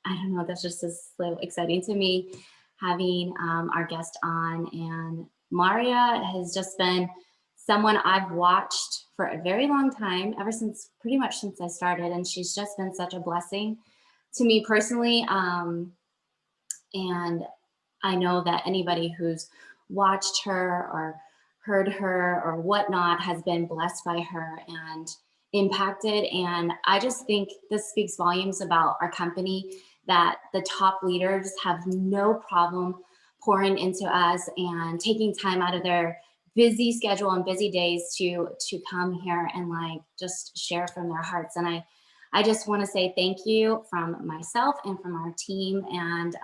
I don't know, that's just so exciting to me having our guest on. And Mauria has just been someone I've watched for a very long time, ever since pretty much since I started. And she's just been such a blessing to me personally. And I know that anybody who's watched her or heard her or whatnot has been blessed by her and impacted. And I just think this speaks volumes about our company, that the top leaders have no problem pouring into us and taking time out of their busy schedule and busy days to come here and like just share from their hearts. And I just want to say thank you from myself and from our team. And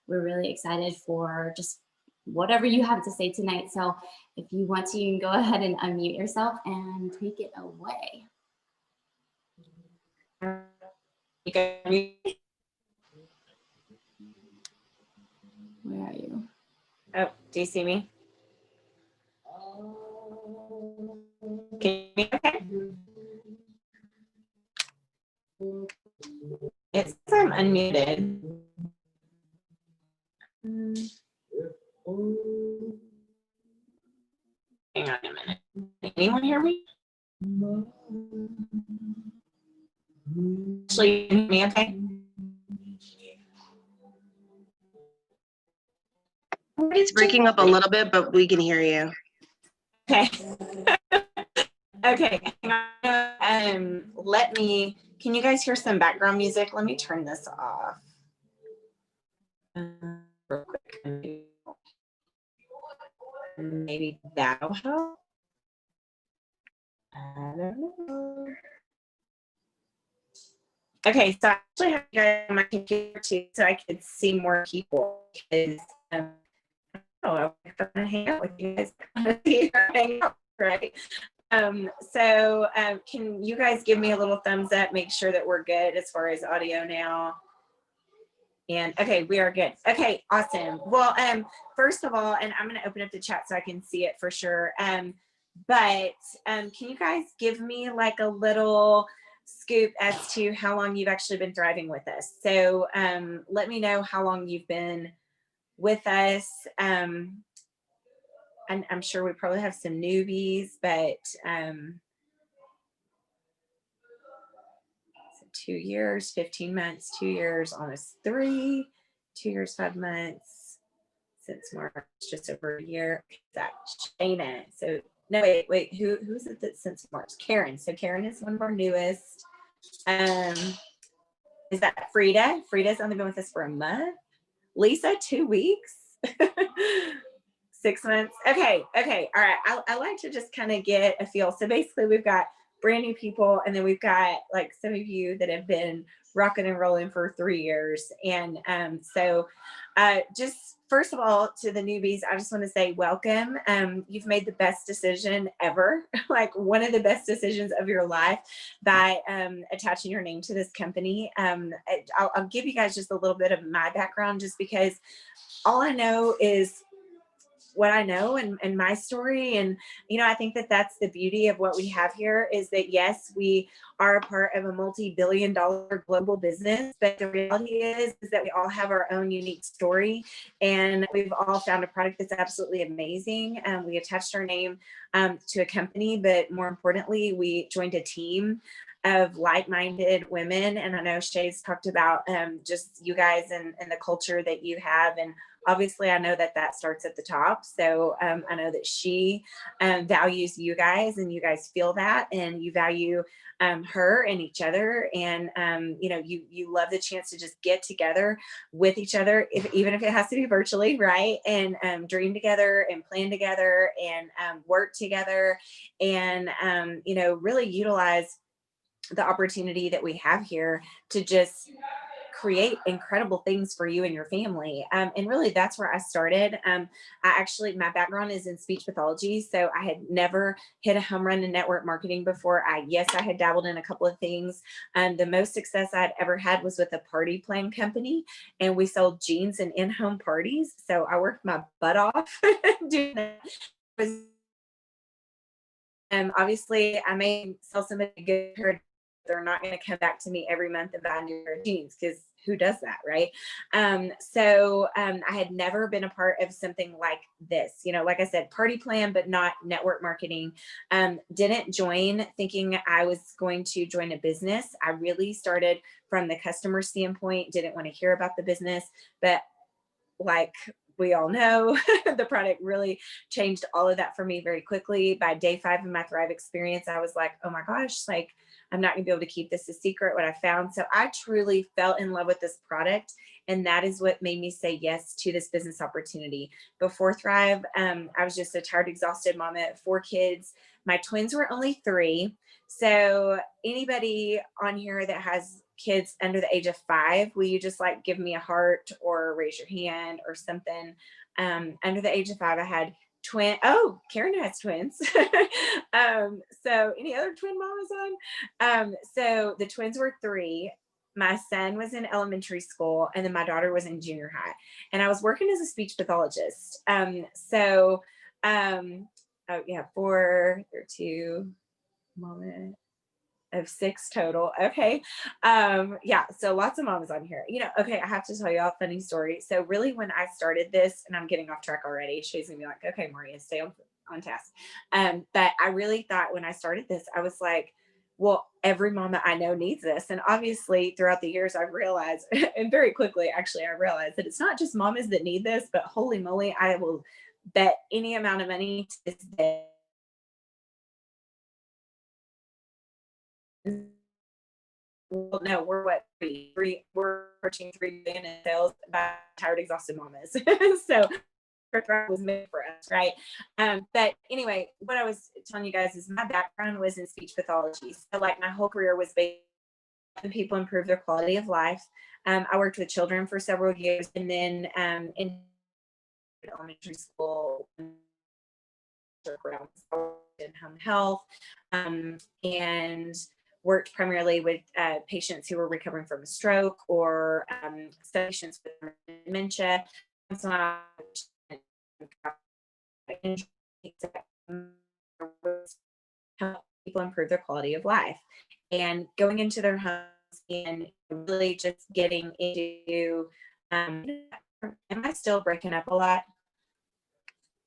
we're really excited for just whatever you have to say tonight. So if you want to, you can go ahead and unmute yourself and take it away. Where are you? Oh, do you see me? Can you hear me okay? It says I'm unmuted. Hang on a minute. Can anyone hear me? Actually, you can hear me okay? It's breaking up a little bit, but we can hear you. Okay. Okay. Can you guys hear some background music? Let me turn this off. Real quick. Maybe that'll help. I don't know. Okay, so I actually have you guys on my computer too, so I could see more people. Because I want to hang out with you guys. Hang out, right? So can you guys give me a little thumbs up? Make sure that we're good as far as audio now. And okay, we are good. Okay, awesome. Well, first of all, and I'm going to open up the chat so I can see it for sure. But can you guys give me like a little scoop as to how long you've actually been thriving with us? So let me know how long you've been with us. And I'm sure we probably have some newbies, but 2 years, 15 months, 2 years, almost 3, 2 years, 5 months since March, just over a year. That's Shayna. So no, wait, who's it that since March? Karen. So Karen is one of our newest. Is that Frida? Frida's only been with us for a month. Lisa, 2 weeks. 6 months. Okay. All right. I like to just kind of get a feel. So basically we've got brand new people, and then we've got like some of you that have been rocking and rolling for 3 years. And so just first of all, to the newbies, I just want to say welcome. You've made the best decision ever, like one of the best decisions of your life by attaching your name to this company. I'll give you guys just a little bit of my background, just because all I know is what I know and my story. And, you know, I think that that's the beauty of what we have here, is that, yes, we are a part of a multi-billion-dollar global business, but the reality is that we all have our own unique story, and we've all found a product that's absolutely amazing. We attached our name to a company, but more importantly, we joined a team of like-minded women. And I know Shay's talked about just you guys and the culture that you have. And obviously I know that starts at the top. So I know that she values you guys, and you guys feel that, and you value her and each other. And you know, you love the chance to just get together with each other, even if it has to be virtually, right? And dream together and plan together and work together, and you know, really utilize the opportunity that we have here to just create incredible things for you and your family. And really that's where I started. My background is in speech pathology. So I had never hit a home run in network marketing before. I had dabbled in a couple of things. The most success I'd ever had was with a party plan company, and we sold jeans and in-home parties. So I worked my butt off doing that. Obviously I may sell somebody a good pair of they're not going to come back to me every month and buy new pair of jeans, because who does that, right? So I had never been a part of something like this, like I said, party plan, but not network marketing. Didn't join thinking I was going to join a business. I really started from the customer standpoint, didn't want to hear about the business, but like we all know, the product really changed all of that for me very quickly. By day 5 of my Thrive experience, I was like, oh my gosh, like I'm not gonna be able to keep this a secret, what I found. So I truly fell in love with this product. And that is what made me say yes to this business opportunity. Before Thrive, I was just a tired, exhausted mom at 4 kids. My twins were only 3. So anybody on here that has kids under the age of 5, will you just like give me a heart or raise your hand or something? Under the age of 5, I had oh, Karen has twins. So any other twin mamas on? So the twins were 3. My son was in elementary school, and then my daughter was in junior high, and I was working as a speech pathologist. Oh yeah, 4 or 2 moment of 6 total. Okay. Yeah. So lots of moms on here, okay. I have to tell you all a funny story. So really when I started this, and I'm getting off track already, she's gonna be like, okay, Mauria, stay on task. But I really thought when I started this, I was like, well, every mama I know needs this. And obviously throughout the years, I've realized, and very quickly, actually, I realized that it's not just mamas that need this, but holy moly, I will bet any amount of money to this day. Well, no, we're what, we're approaching 3 billion in sales by tired, exhausted mamas. So Thrive was made for us, right? But anyway, what I was telling you guys is my background was in speech pathology. So like my whole career was based on helping people improve their quality of life. I worked with children for several years, and then in elementary school, in home health, and worked primarily with patients who were recovering from a stroke, or patients with dementia. So help people improve their quality of life, and going into their homes and really just getting into am I still breaking up a lot?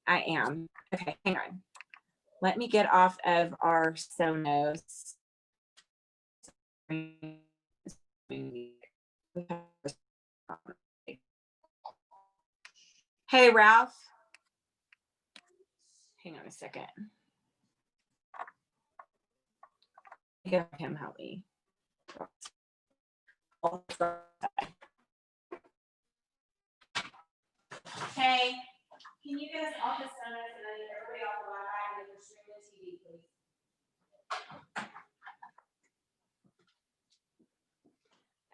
I am. Okay, hang on. Let me get off of our Sonos. Hey, Ralph. Hang on a second. Have him help me. Hey, can you get us off the Sonos and then everybody off the Wi-Fi and then stream the TV, please?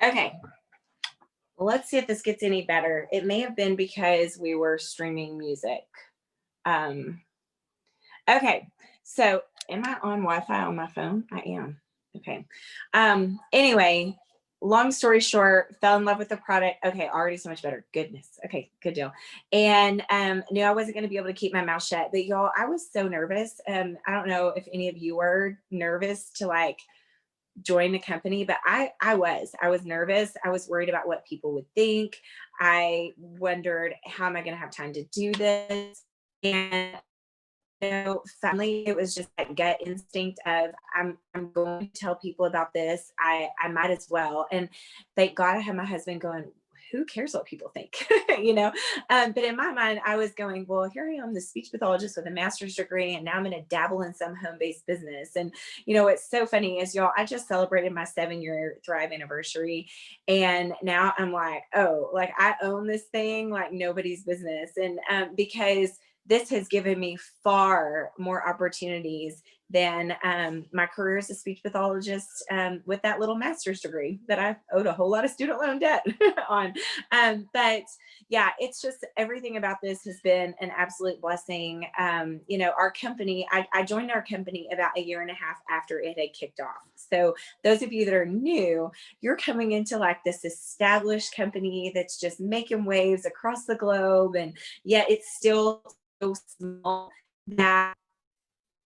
Okay. Let's see if this gets any better. It may have been because we were streaming music. Okay. So am I on Wi-Fi on my phone? I am. Okay. Anyway, long story short, fell in love with the product. Okay, already so much better. Goodness. Okay, good deal. And knew I wasn't going to be able to keep my mouth shut. But y'all, I was so nervous. I don't know if any of you were nervous to like join the company, but I was nervous. I was worried about what people would think. I wondered, how am I going to have time to do this? And finally, it was just that gut instinct of I'm going to tell people about this. I might as well. And thank God I had my husband going, who cares what people think? But in my mind, I was going, well, here I am, the speech pathologist with a master's degree, and now I'm going to dabble in some home-based business. And what's so funny is, y'all, I just celebrated my 7-year Thrive anniversary, and now I'm like, oh, like I own this thing like nobody's business. And because this has given me far more opportunities than my career as a speech pathologist with that little master's degree that I owed a whole lot of student loan debt on. But yeah, it's just everything about this has been an absolute blessing. Our company, I joined our company about 1.5 years after it had kicked off. So those of you that are new, you're coming into like this established company that's just making waves across the globe. And yet it's still so small that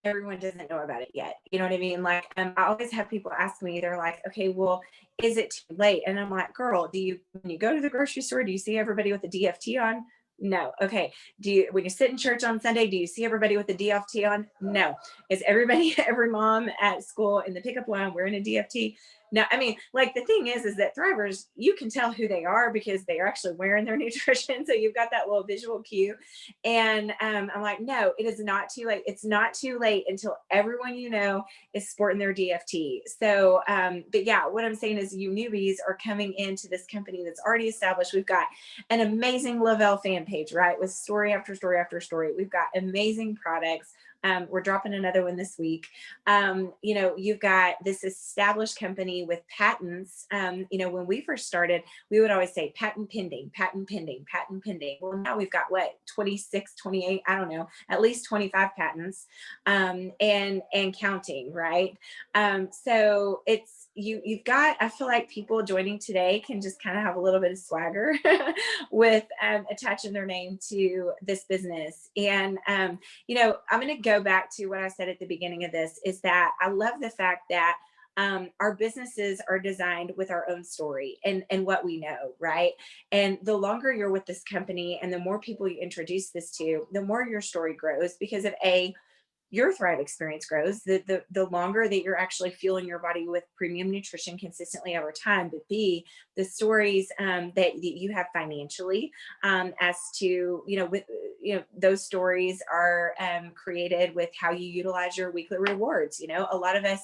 everyone doesn't know about it yet. You know what I mean? Like, I always have people ask me, they're like, okay, well, is it too late? And I'm like, girl, when you go to the grocery store, do you see everybody with the DFT on? No. Okay. When you sit in church on Sunday, do you see everybody with the DFT on? No. Is everybody, every mom at school in the pickup line wearing a DFT? No. I mean, like, the thing is that Thrivers, you can tell who they are because they are actually wearing their nutrition. So you've got that little visual cue. And I'm like, no, it is not too late. It's not too late until everyone you know is sporting their DFT. So, but yeah, what I'm saying is you newbies are coming into this company that's already established. We've got an amazing Lavelle fan page, right? With story after story after story. We've got amazing products. We're dropping another one this week. You know, you've got this established company with patents. You know, when we first started, we would always say patent pending, patent pending, patent pending. Well, now we've got what, 26, 28, I don't know, at least 25 patents, and counting, right? So you've got, I feel like people joining today can just kind of have a little bit of swagger with attaching their name to this business. And, you know, I'm going to go back to what I said at the beginning of this, is that I love the fact that our businesses are designed with our own story and what we know, right? And the longer you're with this company and the more people you introduce this to, the more your story grows, because of your Thrive experience grows, the longer that you're actually fueling your body with premium nutrition consistently over time, but B, the stories that you have financially, as to, those stories are created with how you utilize your weekly rewards. You know, a lot of us,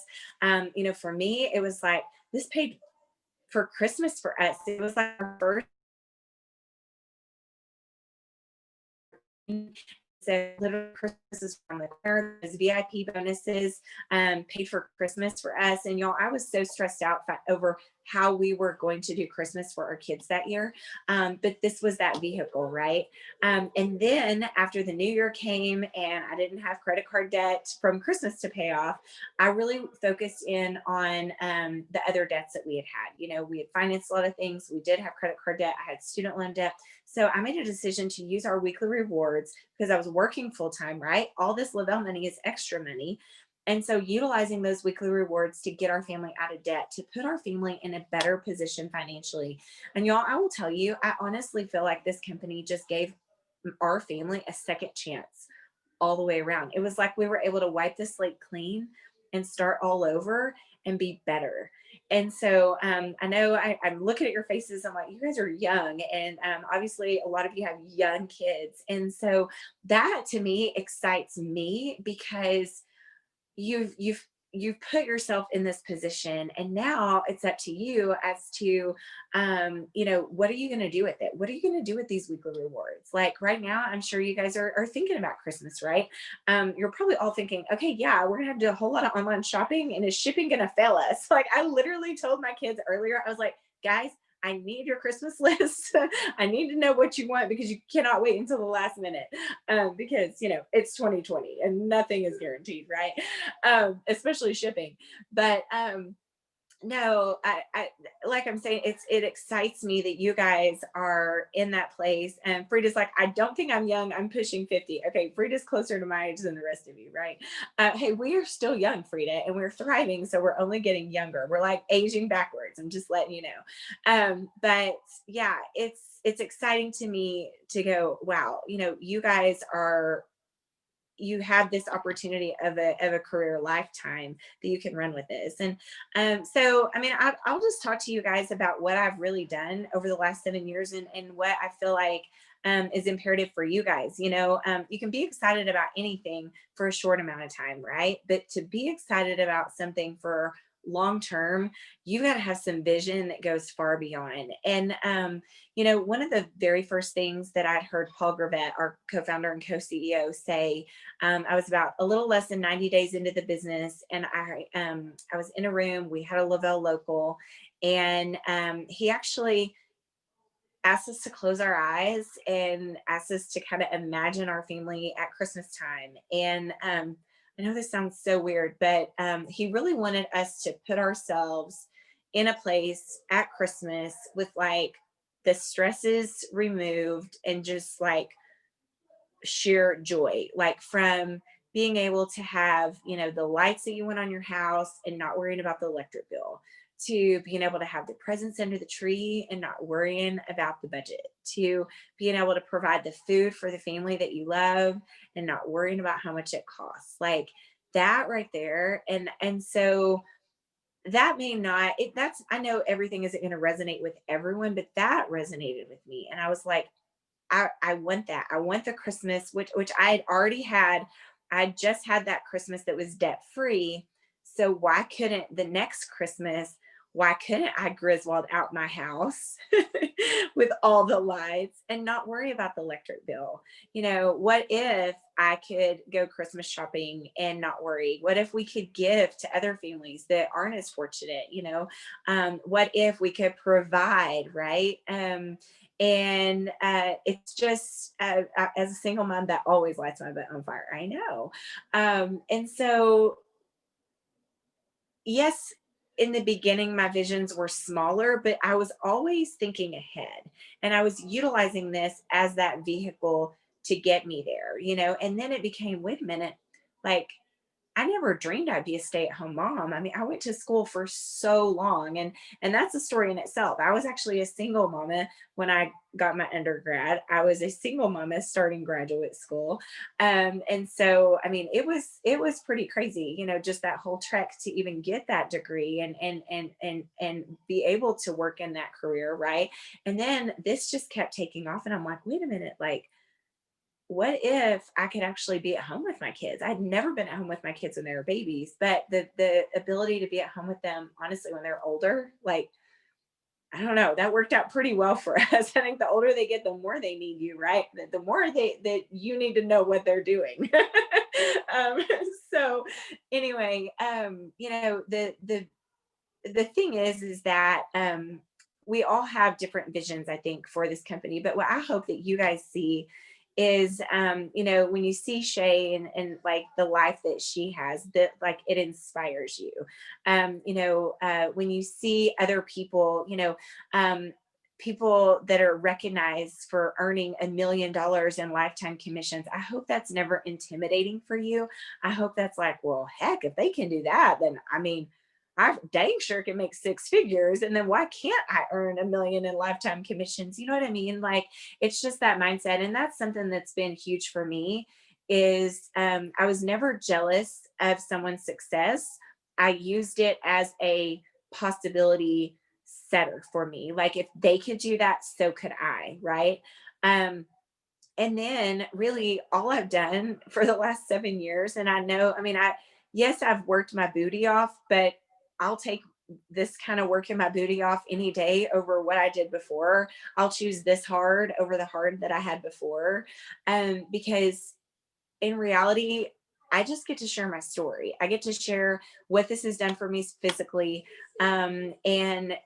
for me, it was like, this paid for Christmas for us. It was like our first. So literally Christmas is from the choir, there's VIP bonuses, paid for Christmas for us. And y'all, I was so stressed out over how we were going to do Christmas for our kids that year. But this was that vehicle, right? And then after the new year came and I didn't have credit card debt from Christmas to pay off, I really focused in on the other debts that we had had. You know, we had financed a lot of things. We did have credit card debt. I had student loan debt. So I made a decision to use our weekly rewards because I was working full time, right? All this Lavelle money is extra money. And so utilizing those weekly rewards to get our family out of debt, to put our family in a better position financially. And y'all, I will tell you, I honestly feel like this company just gave our family a second chance all the way around. It was like we were able to wipe the slate clean and start all over and be better. And so I know I'm looking at your faces. I'm like, you guys are young. And obviously a lot of you have young kids. And so that to me excites me because you've put yourself in this position, and now it's up to you as to what are you going to do with it? What are you going to do with these weekly rewards? Like right now, I'm sure you guys are thinking about Christmas, right? You're probably all thinking, okay, yeah, we're gonna have to do a whole lot of online shopping, and is shipping gonna fail us? Like I literally told my kids earlier, I was like, guys, I need your Christmas list. I need to know what you want because you cannot wait until the last minute, because it's 2020 and nothing is guaranteed, right? Especially shipping. But no, I like I'm saying, it excites me that you guys are in that place. And Frida's like, I don't think I'm young. I'm pushing 50. Okay, Frida's closer to my age than the rest of you, right? Hey, we are still young, Frida, and we're thriving, so we're only getting younger. We're like aging backwards. I'm just letting you know. But yeah, it's exciting to me to go, wow, you guys you have this opportunity of a career lifetime that you can run with this. And so, I mean, I'll just talk to you guys about what I've really done over the last 7 years and what I feel like is imperative for you guys. You can be excited about anything for a short amount of time, right? But to be excited about something for long term, you got to have some vision that goes far beyond. And one of the very first things that I'd heard Paul Gravett, our co-founder and co-CEO, say, I was about a little less than 90 days into the business, and I was in a room. We had a Lavelle local, and he actually asked us to close our eyes and asked us to kind of imagine our family at Christmas time. And I know this sounds so weird, but he really wanted us to put ourselves in a place at Christmas with like the stresses removed and just like sheer joy, like from being able to have, the lights that you want on your house and not worrying about the electric bill, to being able to have the presents under the tree and not worrying about the budget, to being able to provide the food for the family that you love and not worrying about how much it costs. Like that right there. And so that may not it, that's I know everything isn't going to resonate with everyone, but that resonated with me. And I was like, I want that. I want the Christmas, which I had already had. I just had that Christmas that was debt free. So why couldn't the next Christmas, why couldn't I Griswold out my house with all the lights and not worry about the electric bill? What if I could go Christmas shopping and not worry? What if we could give to other families that aren't as fortunate? What if we could provide, right? And it's just as a single mom, that always lights my butt on fire. I know. And so, yes, in the beginning my visions were smaller, but I was always thinking ahead, and I was utilizing this as that vehicle to get me there. And then it became, wait a minute, like I never dreamed I'd be a stay-at-home mom. I mean, I went to school for so long, and that's a story in itself. I was actually a single mama when I got my undergrad. I was a single mama starting graduate school. And so I mean, it was pretty crazy, just that whole trek to even get that degree and be able to work in that career, right? And then this just kept taking off, and I'm like, wait a minute, like what if I could actually be at home with my kids? I'd never been at home with my kids when they were babies, but the ability to be at home with them, honestly, when they're older, like I don't know, that worked out pretty well for us. I think the older they get, the more they need you, right? The more that you need to know what they're doing. um, so anyway, the thing is that we all have different visions, I think, for this company. But what I hope that you guys see is, when you see Shay and like the life that she has, that like it inspires you. When you see other people, people that are recognized for earning $1 million in lifetime commissions, I hope that's never intimidating for you. I hope that's like, well, heck, if they can do that, then I mean, I dang sure can make six figures. And then why can't I earn 1 million in lifetime commissions? You know what I mean? Like it's just that mindset. And that's something that's been huge for me is I was never jealous of someone's success. I used it as a possibility setter for me. Like if they could do that, so could I, right? Um, and then really all I've done for the last 7 years, and I know, I mean, yes, I've worked my booty off, but I'll take this kind of working my booty off any day over what I did before. I'll choose this hard over the hard that I had before. Because in reality, I just get to share my story. I get to share what this has done for me physically. And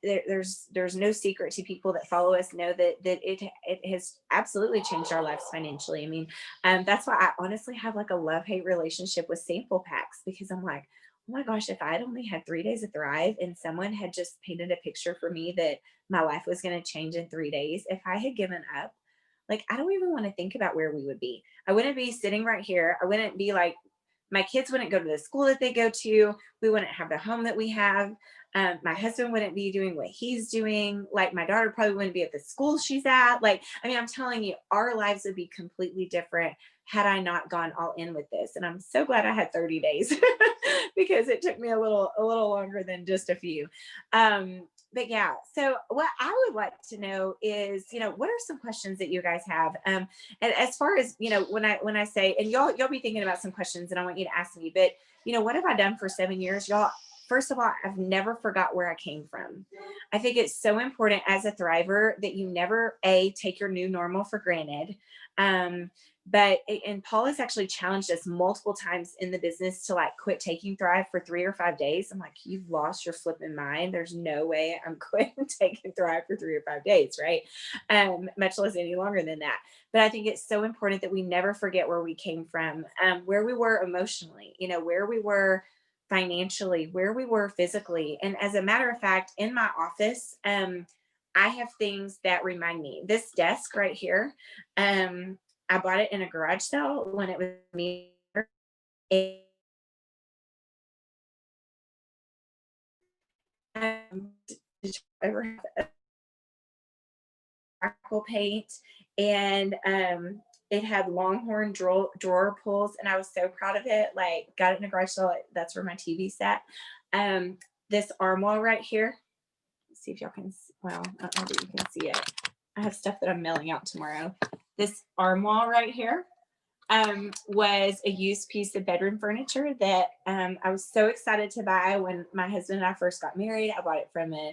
there's no secret to people that follow us know that it has absolutely changed our lives financially. I mean, that's why I honestly have like a love-hate relationship with sample packs, because I'm like, oh my gosh, if I'd only had 3 days of Thrive and someone had just painted a picture for me that my life was going to change in 3 days, if I had given up, like I don't even want to think about where we would be. I wouldn't be sitting right here. I wouldn't be like, my kids wouldn't go to the school that they go to. We wouldn't have the home that we have. My husband wouldn't be doing what he's doing. Like my daughter probably wouldn't be at the school she's at. Like, I mean, I'm telling you, our lives would be completely different had I not gone all in with this. And I'm so glad I had 30 days because it took me a little longer than just a few. But yeah, so what I would like to know is, what are some questions that you guys have? And as far as, when I say, and y'all be thinking about some questions and I want you to ask me, but what have I done for 7 years? Y'all, first of all, I've never forgot where I came from. I think it's so important as a thriver that you never take your new normal for granted. And Paul has actually challenged us multiple times in the business to like quit taking Thrive for 3 or 5 days. I'm like, you've lost your flipping mind. There's no way I'm quitting taking Thrive for 3 or 5 days, right? Much less any longer than that. But I think it's so important that we never forget where we came from, where we were emotionally, where we were financially, where we were physically. And as a matter of fact, in my office, I have things that remind me. This desk right here, I bought it in a garage sale when it was me And did you ever have crackle paint? And it had Longhorn drawer pulls, and I was so proud of it. Like, got it in a garage sale. That's where my TV sat. This armoire right here. Let's see if y'all can. Well, I don't know that you can see it. I have stuff that I'm mailing out tomorrow. This armoire right here was a used piece of bedroom furniture that I was so excited to buy when my husband and I first got married. I bought it from an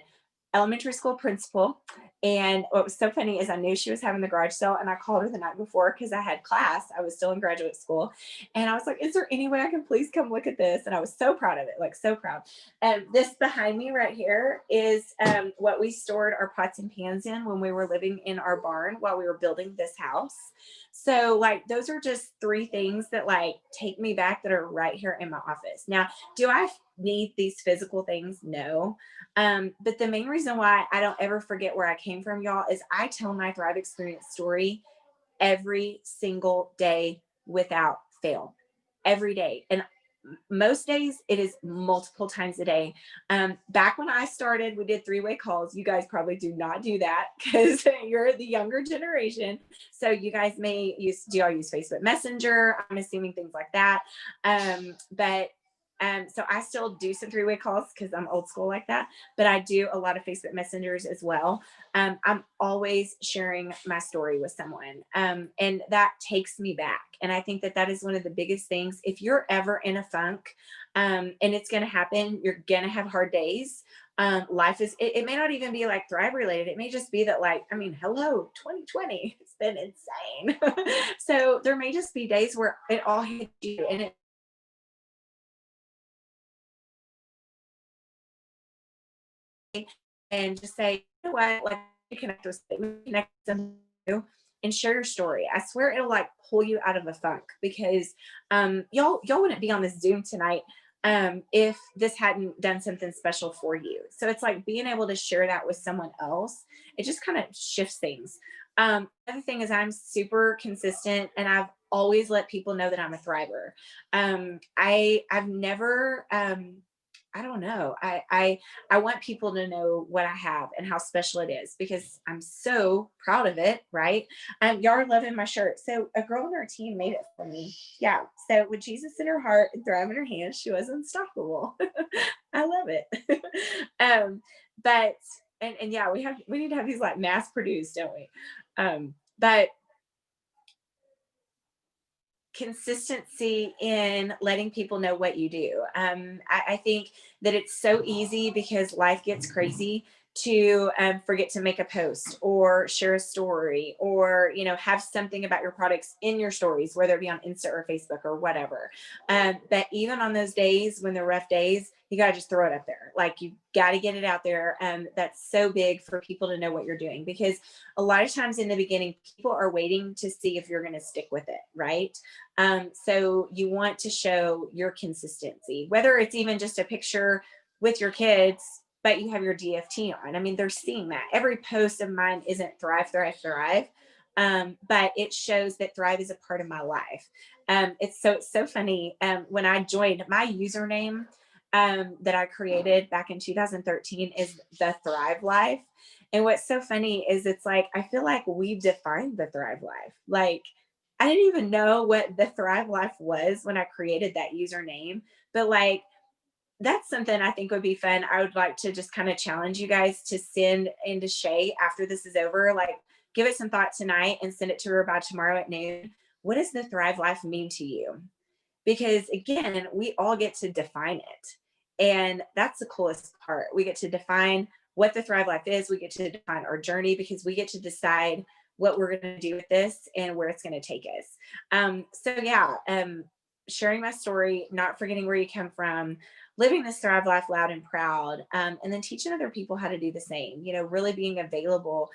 elementary school principal. And what was so funny is I knew she was having the garage sale, and I called her the night before because I had class. I was still in graduate school. And I was like, is there any way I can please come look at this? And I was so proud of it, like so proud. This behind me right here is what we stored our pots and pans in when we were living in our barn while we were building this house. So like, those are just 3 things that like take me back that are right here in my office. Now, do I need these physical things? No. But the main reason why I don't ever forget where I came from, y'all, is I tell my Thrive Experience story every single day without fail, every day. And most days it is multiple times a day. Back when I started, we did 3-way calls. You guys probably do not do that because you're the younger generation. So you guys may do y'all use Facebook Messenger? I'm assuming things like that. So I still do some 3-way calls because I'm old school like that, but I do a lot of Facebook Messengers as well. I'm always sharing my story with someone, and that takes me back. And I think that is one of the biggest things. If you're ever in a funk, and it's going to happen, you're going to have hard days. Life is, it may not even be like Thrive related. It may just be that like, I mean, hello, 2020, it's been insane. So there may just be days where it all hits you, and and just say, you know what, like, connect with them and share your story. I swear it'll like pull you out of a funk, because y'all wouldn't be on this Zoom tonight if this hadn't done something special for you. So it's like being able to share that with someone else, it just kind of shifts things. Another thing is I'm super consistent, and I've always let people know that I'm a thriver. I've never I don't know. I want people to know what I have and how special it is, because I'm so proud of it, right? Y'all are loving my shirt. So a girl on our team made it for me. Yeah. So with Jesus in her heart and Thrive in her hands, she was unstoppable. I love it. But and yeah, we need to have these like mass produced, don't we? But consistency in letting people know what you do. I think that it's so easy, because life gets crazy, to forget to make a post or share a story, or have something about your products in your stories, whether it be on Insta or Facebook or whatever. But even on those days when they're rough days, you got to just throw it up there. Like, you got to get it out there. That's so big for people to know what you're doing, because a lot of times in the beginning, people are waiting to see if you're going to stick with it, right? So you want to show your consistency, whether it's even just a picture with your kids, but you have your DFT on. I mean, they're seeing that. Every post of mine isn't Thrive, Thrive, Thrive. But it shows that Thrive is a part of my life. It's so funny. When I joined, my username that I created back in 2013 is the Thrive Life. And what's so funny is it's like, I feel like we've defined the Thrive Life. Like, I didn't even know what the Thrive Life was when I created that username, but like, that's something I think would be fun. I would like to just kind of challenge you guys to send into Shay after this is over. Like, give it some thought tonight and send it to her by tomorrow at noon. What does the Thrive Life mean to you? Because again, we all get to define it. And that's the coolest part. We get to define what the Thrive Life is. We get to define our journey, because we get to decide what we're going to do with this and where it's going to take us. So yeah, sharing my story, not forgetting where you come from, living this Thrive Life loud and proud, and then teaching other people how to do the same, really being available.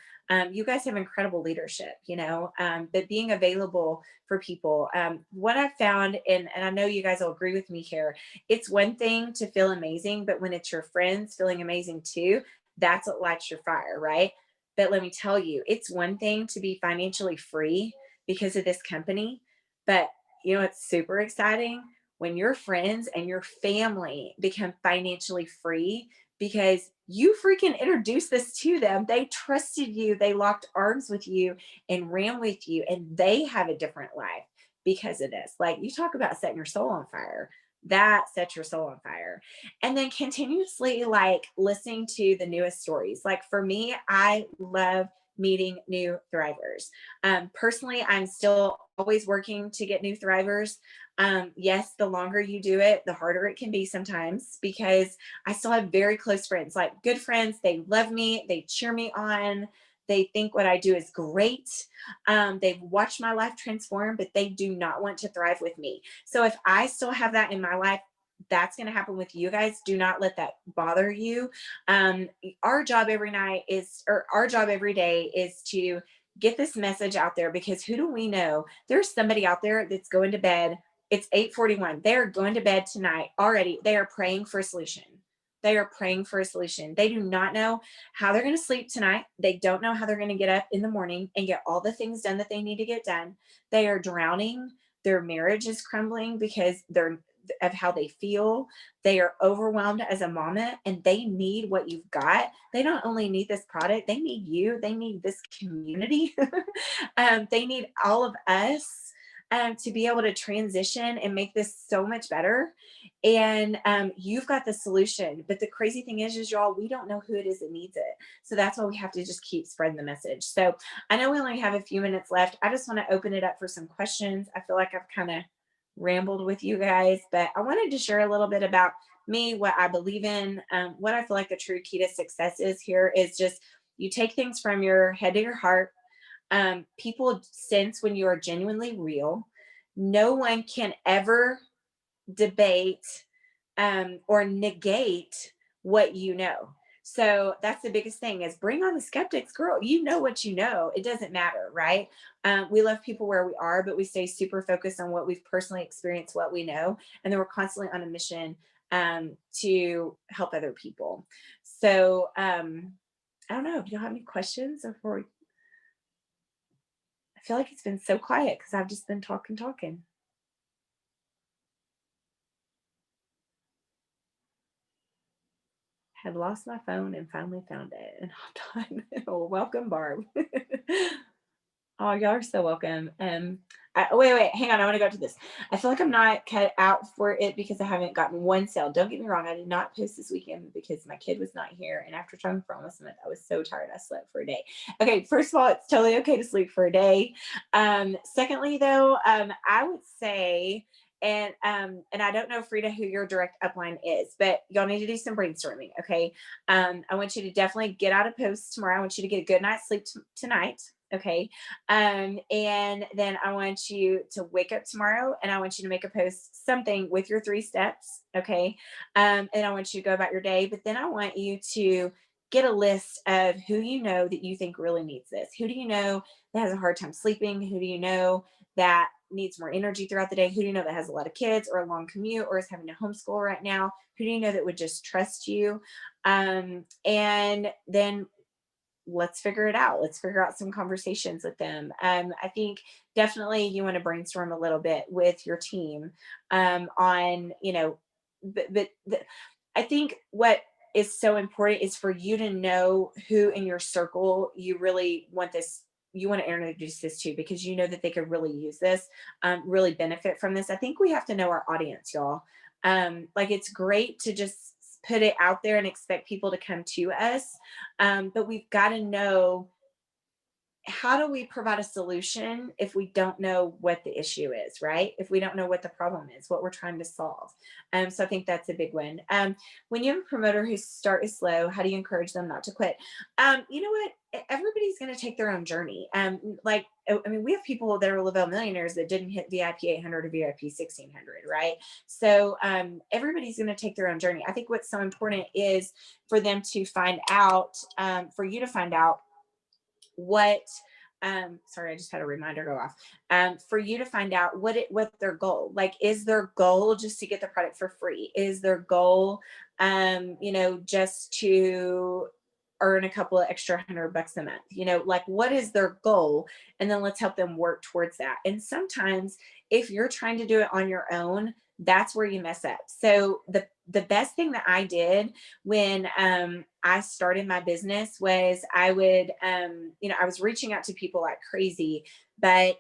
You guys have incredible leadership, but being available for people. What I've found, and I know you guys will agree with me here, it's one thing to feel amazing, but when it's your friends feeling amazing too, that's what lights your fire, right? But let me tell you, it's one thing to be financially free because of this company, but it's super exciting when your friends and your family become financially free because you freaking introduced this to them. They trusted you, they locked arms with you and ran with you, and they have a different life because of this. Like, you talk about setting your soul on fire. That sets your soul on fire. And then continuously like listening to the newest stories. Like for me, I love meeting new thrivers. Personally, I'm still always working to get new thrivers. Yes, the longer you do it, the harder it can be sometimes, because I still have very close friends, like good friends. They love me, they cheer me on, they think what I do is great. They've watched my life transform, but they do not want to thrive with me. So if I still have that in my life, that's going to happen with you guys. Do not let that bother you. Our job every night is, or our job every day is to get this message out there, because who do we know? There's somebody out there that's going to bed. It's 8:41. They're going to bed tonight already. They are praying for a solution. They are praying for a solution. They do not know how they're going to sleep tonight. They don't know how they're going to get up in the morning and get all the things done that they need to get done. They are drowning. Their marriage is crumbling because they're of how they feel. They are overwhelmed as a mama, and they need what you've got. They don't only need this product, they need you. They need this community. They need all of us to be able to transition and make this so much better. And you've got the solution. But the crazy thing is y'all, we don't know who it is that needs it. So that's why we have to just keep spreading the message. So I know we only have a few minutes left. I just want to open it up for some questions. I feel like I've kind of rambled with you guys, but I wanted to share a little bit about me, what I believe in, what I feel like the true key to success is here is just you take things from your head to your heart. People sense when you are genuinely real. No one can ever debate or negate what you know. So that's the biggest thing is bring on the skeptics, girl. You know what you know. It doesn't matter, right? We love people where we are, but we stay super focused on what we've personally experienced, what we know. And then we're constantly on a mission to help other people. So I don't know. Do you have any questions before we... I feel like it's been so quiet because I've just been talking. Had lost my phone and finally found it and hopped on. Well, welcome, Barb. Oh, y'all are so welcome. Wait, hang on. I want to go to this. I feel like I'm not cut out for it because I haven't gotten one sale. Don't get me wrong. I did not post this weekend because my kid was not here. And after talking for almost a month, I was so tired. I slept for a day. Okay. First of all, it's totally okay to sleep for a day. Secondly, though, I would say, and I don't know, Frida, who your direct upline is, but y'all need to do some brainstorming. Okay. I want you to definitely get out a post tomorrow. I want you to get a good night's sleep tonight. Okay. And then I want you to wake up tomorrow and I want you to make a post, something with your 3 steps. Okay. And I want you to go about your day, but then I want you to get a list of who you know that you think really needs this. Who do you know that has a hard time sleeping? Who do you know that needs more energy throughout the day? Who do you know that has a lot of kids or a long commute or is having to homeschool right now? Who do you know that would just trust you? And then let's figure it out. Let's figure out some conversations with them. I think definitely you want to brainstorm a little bit with your team on, I think what is so important is for you to know who in your circle you really want this, you want to introduce this to, because you know that they could really use this, really benefit from this. I think we have to know our audience, y'all. Like it's great to just put it out there and expect people to come to us. But we've got to know, how do we provide a solution if we don't know what the issue is, right? If we don't know what the problem is, what we're trying to solve. So I think that's a big one. When you have a promoter whose start is slow, how do you encourage them not to quit? You know what? Everybody's going to take their own journey. We have people that are Lavelle millionaires that didn't hit VIP 800 or VIP 1600, right? So everybody's going to take their own journey. I think what's so important is for them to find out, for you to find out what, sorry, I just had a reminder go off, for you to find out what their goal, like, is their goal just to get the product for free? Is their goal, just to earn a couple of extra $100 a month, like what is their goal? And then let's help them work towards that. And sometimes if you're trying to do it on your own, That's where you mess up. So the best thing that I did when I started my business was I would, I was reaching out to people like crazy, but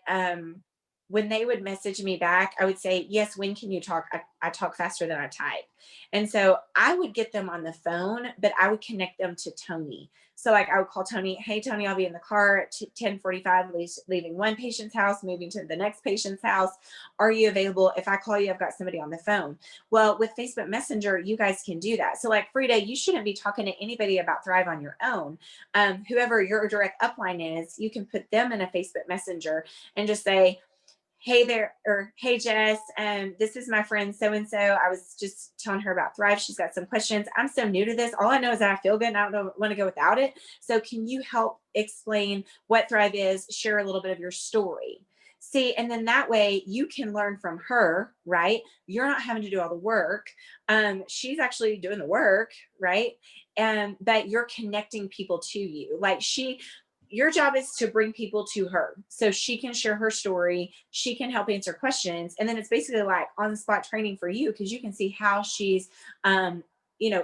when they would message me back, I would say, yes, when can you talk? I talk faster than I type. And so I would get them on the phone, but I would connect them to Tony. So like I would call Tony, hey, Tony, I'll be in the car at 10:45, leaving one patient's house, moving to the next patient's house. Are you available? If I call you, I've got somebody on the phone. Well, with Facebook Messenger, you guys can do that. So like Frida, you shouldn't be talking to anybody about Thrive on your own. Whoever your direct upline is, you can put them in a Facebook Messenger and just say, hey there, or hey Jess, this is my friend so and so. I was just telling her about Thrive. She's got some questions. I'm so new to this. All I know is that I feel good and I don't want to go without it. So can you help explain what Thrive is? Share a little bit of your story. See, and then that way you can learn from her, right? You're not having to do all the work. She's actually doing the work, right? But you're connecting people to you. Like your job is to bring people to her so she can share her story. She can help answer questions. And then it's basically like on the spot training for you, because you can see how she's,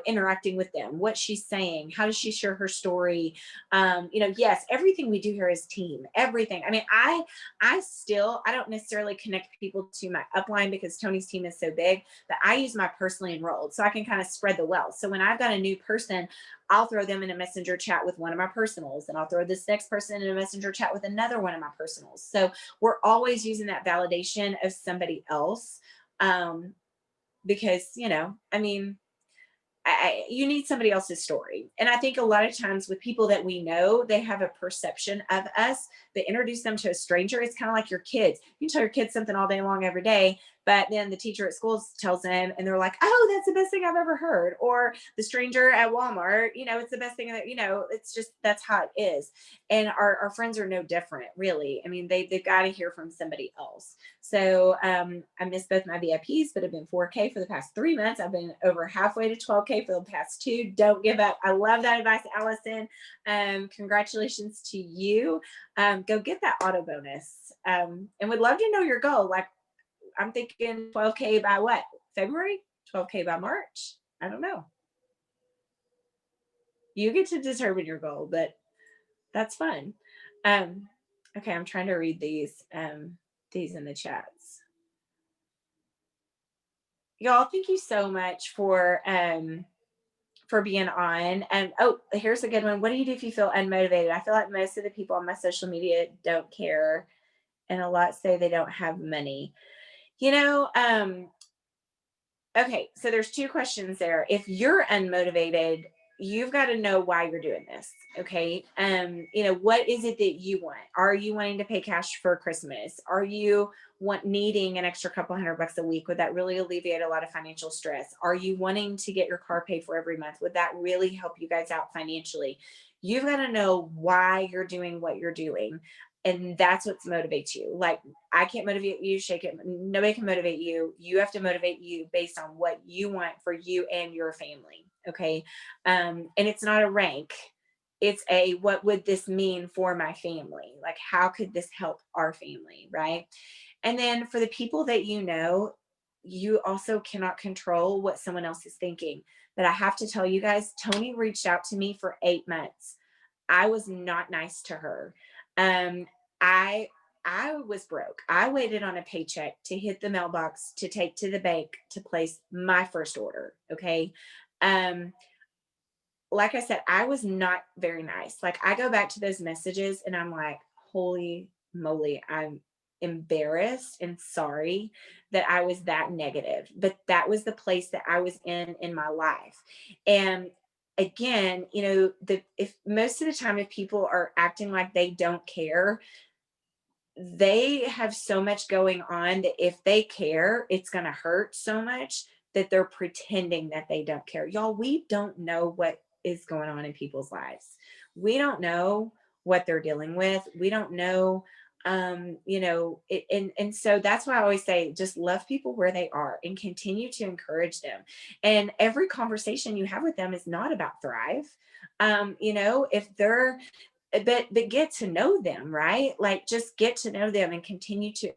interacting with them, what she's saying, how does she share her story? Yes, everything we do here is team, everything. I mean, I don't necessarily connect people to my upline because Tony's team is so big, but I use my personally enrolled so I can kind of spread the wealth. So when I've got a new person, I'll throw them in a messenger chat with one of my personals, and I'll throw this next person in a messenger chat with another one of my personals. So we're always using that validation of somebody else, because, you need somebody else's story. And I think a lot of times with people that we know, they have a perception of us, but introduce them to a stranger. It's kind of like your kids. You can tell your kids something all day long, every day, but then the teacher at school tells them and they're like, oh, that's the best thing I've ever heard. Or the stranger at Walmart, it's the best thing that, it's just, that's how it is. And our friends are no different, really. I mean, they've got to hear from somebody else. So I missed both my VIPs, but have been 4K for the past 3 months. I've been over halfway to 12K for the past 2. Don't give up. I love that advice, Allison. Congratulations to you. Go get that auto bonus. And would love to know your goal. Like, I'm thinking 12K by what? February? 12K by March? I don't know. You get to determine your goal, but that's fun. Okay, I'm trying to read these in the chats. Y'all, thank you so much for being on. And oh, here's a good one. What do you do if you feel unmotivated? I feel like most of the people on my social media don't care, and a lot say they don't have money. Okay, so there's 2 questions there. If you're unmotivated, you've got to know why you're doing this. Okay. What is it that you want? Are you wanting to pay cash for Christmas? Are you needing an extra couple $100 a week? Would that really alleviate a lot of financial stress? Are you wanting to get your car paid for every month? Would that really help you guys out financially? You've got to know why you're doing what you're doing. And that's what motivates you. Like, I can't motivate you, shake it. Nobody can motivate you. You have to motivate you based on what you want for you and your family. Okay. And it's not a rank. It's what would this mean for my family? Like, how could this help our family? Right. And then for the people that you also cannot control what someone else is thinking. But I have to tell you guys, Tony reached out to me for 8 months. I was not nice to her. I was broke. I waited on a paycheck to hit the mailbox to take to the bank to place my first order. Okay. Like I said, I was not very nice. Like, I go back to those messages and I'm like, holy moly, I'm embarrassed and sorry that I was that negative. But that was the place that I was in my life. And again, if most of the time, if people are acting like they don't care, they have so much going on that if they care, it's going to hurt so much that they're pretending that they don't care. Y'all, we don't know what is going on in people's lives. We don't know what they're dealing with. We don't know, and so that's why I always say, just love people where they are and continue to encourage them. And every conversation you have with them is not about Thrive. If they're, but get to know them, right? Like, just get to know them and continue to